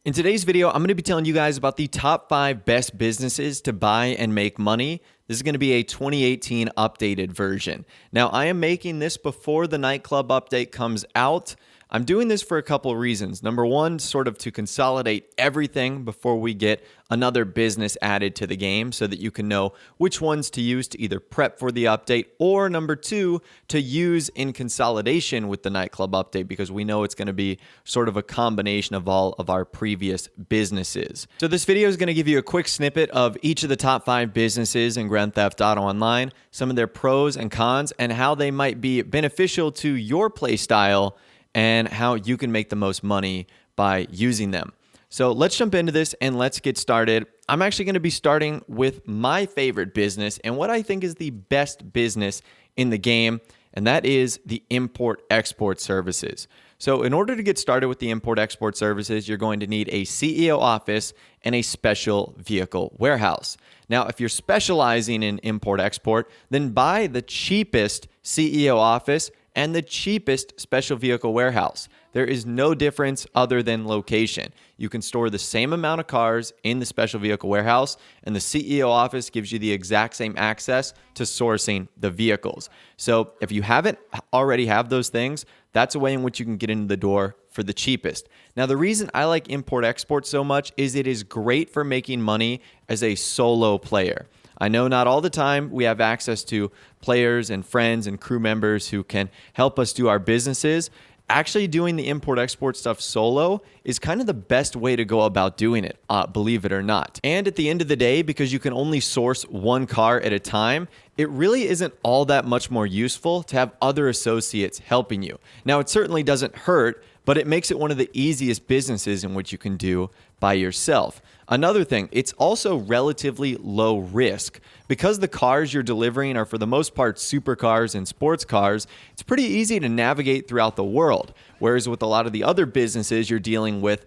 In today's video, I'm going to be telling you guys about the top 5 best businesses to buy and make money. This is going to be a 2018 updated version. Now, I am making this before the nightclub update comes out. I'm doing this for a couple of reasons. Number one, sort of to consolidate everything before we get another business added to the game so that you can know which ones to use to either prep for the update, or number two, to use in consolidation with the nightclub update, because we know it's going to be sort of a combination of all of our previous businesses. So this video is going to give you a quick snippet of each of the top 5 businesses in Grand Theft Auto Online, some of their pros and cons, and how they might be beneficial to your play style and how you can make the most money by using them. So let's jump into this and let's get started. I'm actually going to be starting with my favorite business and what I think is the best business in the game, and that is the import-export services. So in order to get started with the import-export services, you're going to need a CEO office and a special vehicle warehouse. Now, if you're specializing in import-export, then buy the cheapest CEO office and the cheapest special vehicle warehouse. There is no difference other than location. You can store the same amount of cars in the special vehicle warehouse, and the CEO office gives you the exact same access to sourcing the vehicles. So if you haven't already have those things, that's a way in which you can get into the door for the cheapest. Now, the reason I like import-export so much is it is great for making money as a solo player. I know not all the time we have access to players and friends and crew members who can help us do our businesses. Actually doing the import-export stuff solo is kind of the best way to go about doing it, believe it or not. And at the end of the day, because you can only source one car at a time, it really isn't all that much more useful to have other associates helping you. Now, it certainly doesn't hurt, but it makes it one of the easiest businesses in which you can do by yourself. Another thing, it's also relatively low risk. Because the cars you're delivering are for the most part supercars and sports cars, it's pretty easy to navigate throughout the world. Whereas with a lot of the other businesses, you're dealing with,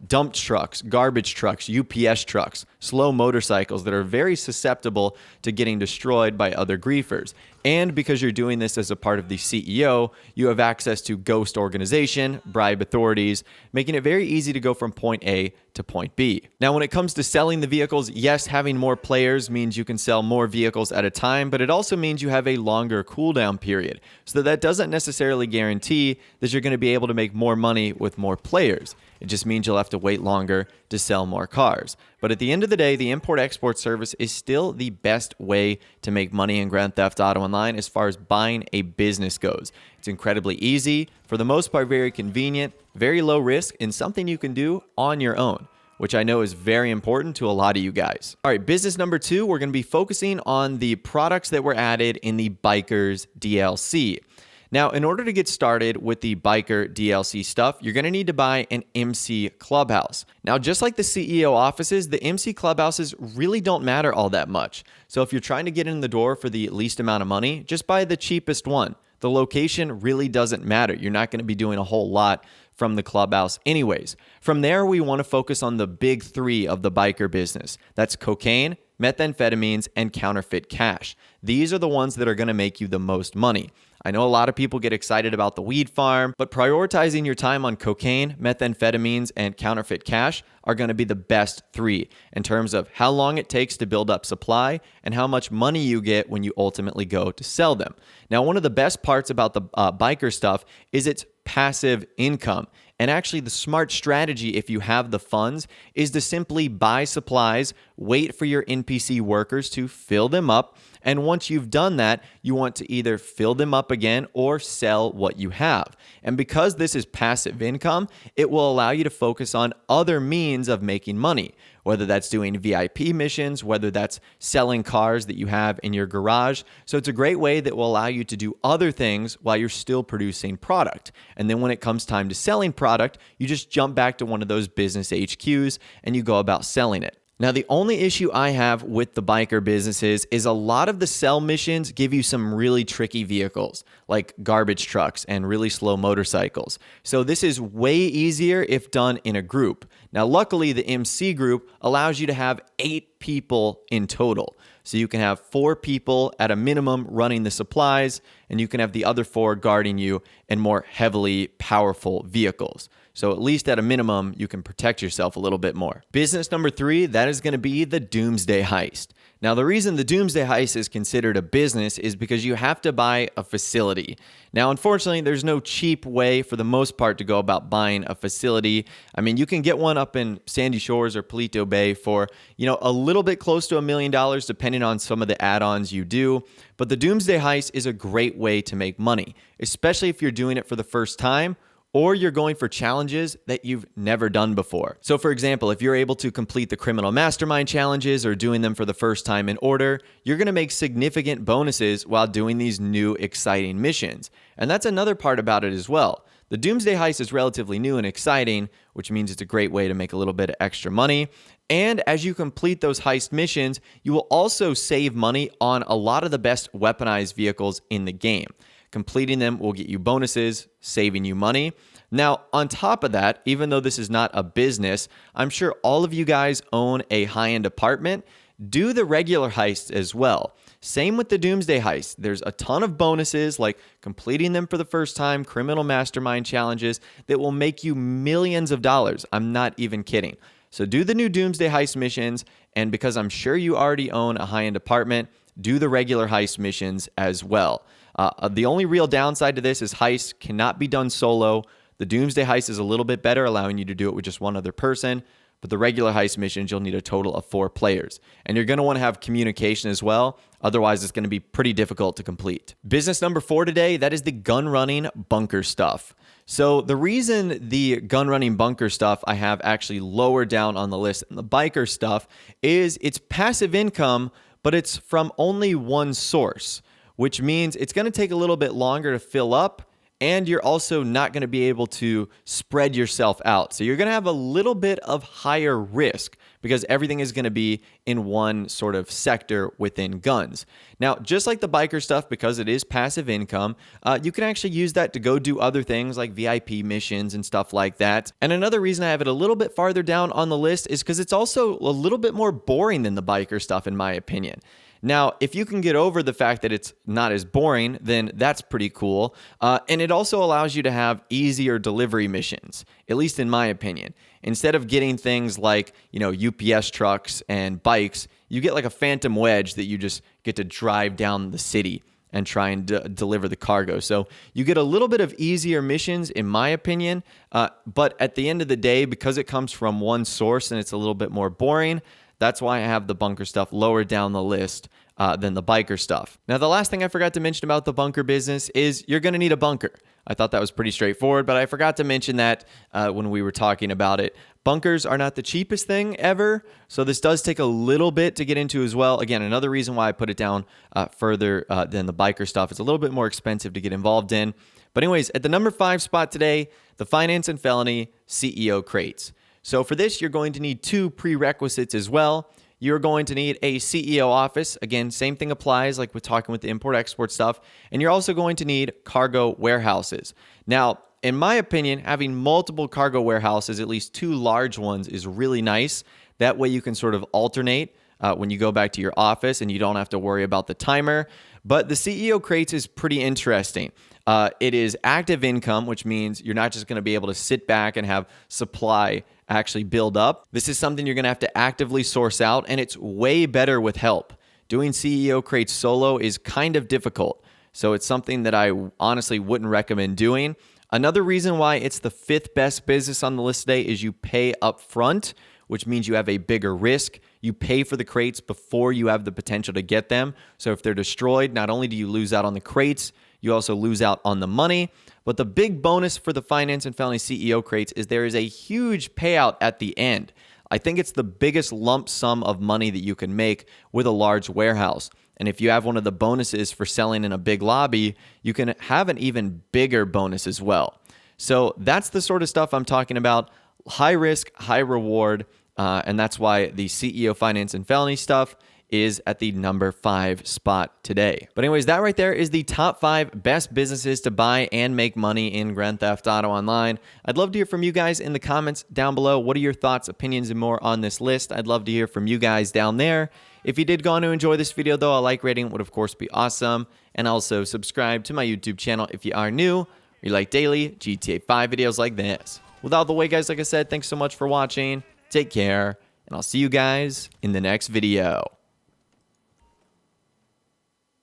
dump trucks, garbage trucks, UPS trucks, slow motorcycles that are very susceptible to getting destroyed by other griefers. And because you're doing this as a part of the CEO, you have access to ghost organization, bribe authorities, making it very easy to go from point A to point B. Now, when it comes to selling the vehicles, yes, having more players means you can sell more vehicles at a time, but it also means you have a longer cooldown period. So that doesn't necessarily guarantee that you're going to be able to make more money with more players. It just means you'll have to wait longer to sell more cars. But at the end of the day, the import-export service is still the best way to make money in Grand Theft Auto Online as far as buying a business goes. It's incredibly easy, for the most part very convenient, very low risk, and something you can do on your own, which I know is very important to a lot of you guys. All right, business number 2, we're going to be focusing on the products that were added in the BIKERS DLC. Now, in order to get started with the Biker DLC stuff, you're going to need to buy an MC Clubhouse. Now, just like the CEO offices, the MC Clubhouses really don't matter all that much. So if you're trying to get in the door for the least amount of money, just buy the cheapest one. The location really doesn't matter. You're not going to be doing a whole lot from the clubhouse anyways. From there, we want to focus on the big 3 of the biker business. That's cocaine, methamphetamines, and counterfeit cash. These are the ones that are going to make you the most money. I know a lot of people get excited about the weed farm, but prioritizing your time on cocaine, methamphetamines, and counterfeit cash are going to be the best 3 in terms of how long it takes to build up supply and how much money you get when you ultimately go to sell them. Now, one of the best parts about the biker stuff is its passive income. And actually, the smart strategy, if you have the funds, is to simply buy supplies, wait for your NPC workers to fill them up, and once you've done that, you want to either fill them up again or sell what you have. And because this is passive income, it will allow you to focus on other means of making money, whether that's doing VIP missions, whether that's selling cars that you have in your garage. So it's a great way that will allow you to do other things while you're still producing product. And then when it comes time to selling product, you just jump back to one of those business HQs and you go about selling it. Now, the only issue I have with the biker businesses is a lot of the sell missions give you some really tricky vehicles, like garbage trucks and really slow motorcycles. So this is way easier if done in a group. Now, luckily, the MC group allows you to have 8 people in total. So you can have 4 people at a minimum running the supplies, and you can have the other 4 guarding you in more heavily powerful vehicles. So at least at a minimum, you can protect yourself a little bit more. Business number 3, that is going to be the Doomsday Heist. Now, the reason the Doomsday Heist is considered a business is because you have to buy a facility. Now, unfortunately, there's no cheap way for the most part to go about buying a facility. I mean, you can get one up in Sandy Shores or Palito Bay for, a little bit close to $1 million, depending on some of the add-ons you do. But the Doomsday Heist is a great way to make money, especially if you're doing it for the first time, or you're going for challenges that you've never done before. So for example, if you're able to complete the criminal mastermind challenges or doing them for the first time in order, you're gonna make significant bonuses while doing these new exciting missions. And that's another part about it as well. The Doomsday Heist is relatively new and exciting, which means it's a great way to make a little bit of extra money. And as you complete those heist missions, you will also save money on a lot of the best weaponized vehicles in the game. Completing them will get you bonuses, saving you money. Now, on top of that, even though this is not a business, I'm sure all of you guys own a high-end apartment. Do the regular heists as well. Same with the Doomsday Heist. There's a ton of bonuses like completing them for the first time, criminal mastermind challenges that will make you millions of dollars. I'm not even kidding. So do the new Doomsday Heist missions, and because I'm sure you already own a high-end apartment, do the regular heist missions as well. The only real downside to this is heists cannot be done solo. The Doomsday Heist is a little bit better, allowing you to do it with just one other person. But the regular heist missions, you'll need a total of 4 players. And you're going to want to have communication as well. Otherwise, it's going to be pretty difficult to complete. Business number 4 today, that is the gun running bunker stuff. So the reason the gun running bunker stuff I have actually lower down on the list than the biker stuff is it's passive income, but it's from only one source, which means it's going to take a little bit longer to fill up, and you're also not going to be able to spread yourself out. So you're going to have a little bit of higher risk because everything is going to be in one sort of sector within guns. Now, just like the biker stuff, because it is passive income, you can actually use that to go do other things like VIP missions and stuff like that. And another reason I have it a little bit farther down on the list is because it's also a little bit more boring than the biker stuff, in my opinion. Now, if you can get over the fact that it's not as boring, then that's pretty cool. And it also allows you to have easier delivery missions, at least in my opinion. Instead of getting things like, UPS trucks and bikes, you get like a phantom wedge that you just get to drive down the city and try and deliver the cargo. So you get a little bit of easier missions, in my opinion. But at the end of the day, because it comes from one source and it's a little bit more boring, that's why I have the bunker stuff lower down the list than the biker stuff. Now, the last thing I forgot to mention about the bunker business is you're going to need a bunker. I thought that was pretty straightforward, but I forgot to mention that when we were talking about it. Bunkers are not the cheapest thing ever, so this does take a little bit to get into as well. Again, another reason why I put it down further than the biker stuff. It's a little bit more expensive to get involved in. But anyways, at the number 5 spot today, the Finance and Felony CEO crates. So for this, you're going to need 2 prerequisites as well. You're going to need a CEO office. Again, same thing applies like we're talking with the import-export stuff. And you're also going to need cargo warehouses. Now, in my opinion, having multiple cargo warehouses, at least 2 large ones, is really nice. That way you can sort of alternate when you go back to your office and you don't have to worry about the timer. But the CEO crates is pretty interesting. It is active income, which means you're not just going to be able to sit back and have supply actually build up. This is something you're going to have to actively source out, and it's way better with help. Doing CEO crates solo is kind of difficult, so it's something that I honestly wouldn't recommend doing. Another reason why it's the 5th best business on the list today is you pay up front, which means you have a bigger risk. You pay for the crates before you have the potential to get them. So if they're destroyed, not only do you lose out on the crates, you also lose out on the money. But the big bonus for the Finance and Felony CEO crates is there is a huge payout at the end. I think it's the biggest lump sum of money that you can make with a large warehouse. And if you have one of the bonuses for selling in a big lobby, you can have an even bigger bonus as well. So that's the sort of stuff I'm talking about. High risk, high reward. And that's why the CEO Finance and Felony stuff is at the number 5 spot today. But anyways, that right there is the top 5 best businesses to buy and make money in Grand Theft Auto Online. I'd love to hear from you guys in the comments down below. What are your thoughts, opinions, and more on this list? I'd love to hear from you guys down there. If you did go on to enjoy this video, though, a like rating would, of course, be awesome. And also subscribe to my YouTube channel if you are new or you like daily GTA 5 videos like this. Without the way, guys, like I said, thanks so much for watching. Take care, and I'll see you guys in the next video.